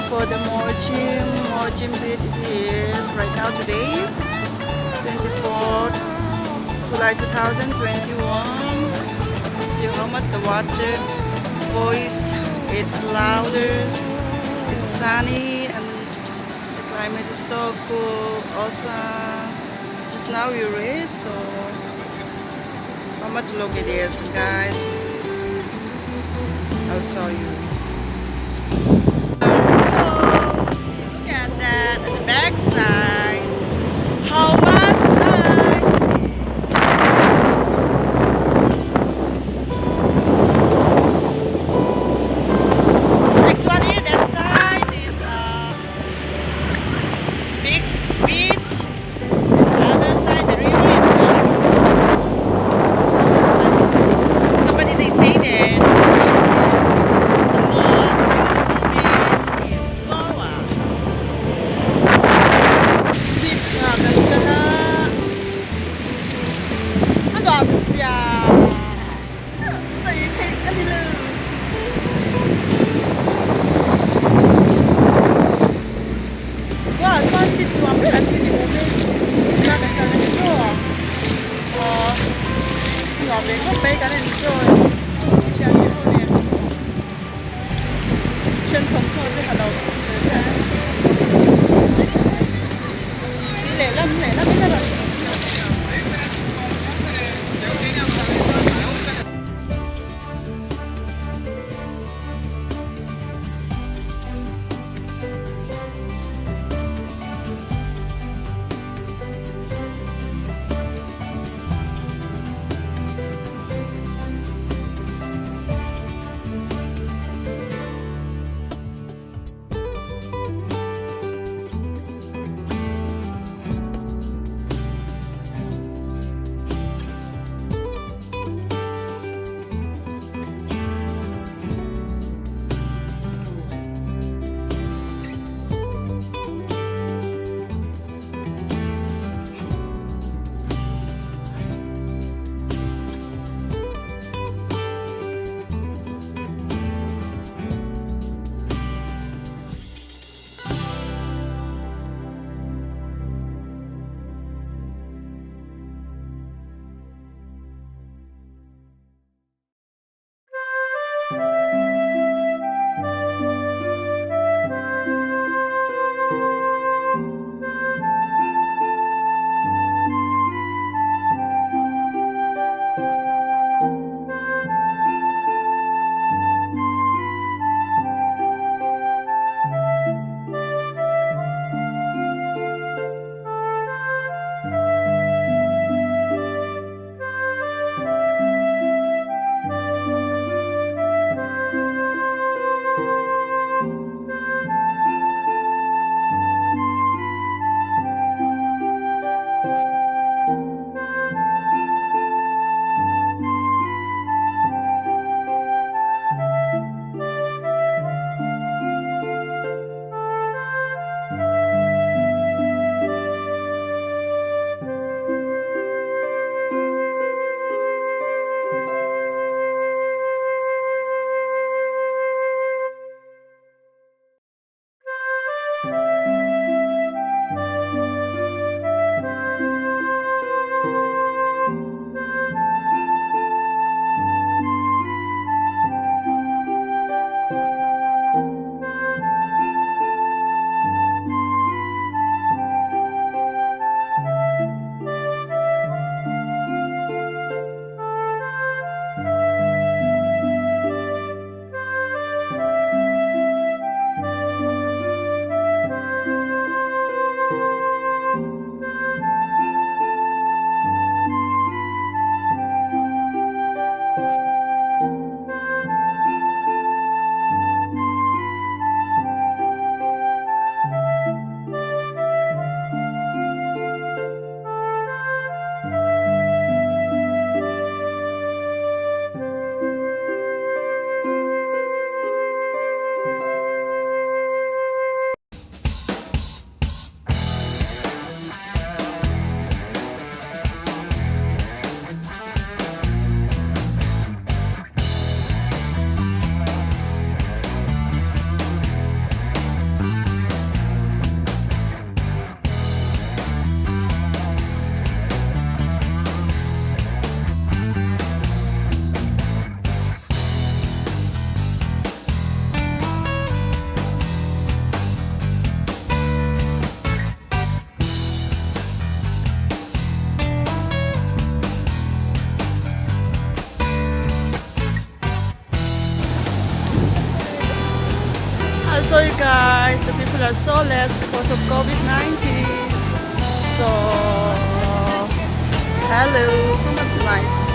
for the Morjim. Morjim date is right now. Today is 24th July 2021. See how much the water voice. It's louder. It's sunny and the climate is so cool. Awesome. Just now we read, so how much look it is, guys. I'll show you. Look at that at the back side. How much nice it is. So actually that side is a big beach. And the other side the river is not. Somebody they say that sorry guys, the people are so less because of COVID-19. So hello, so not nice.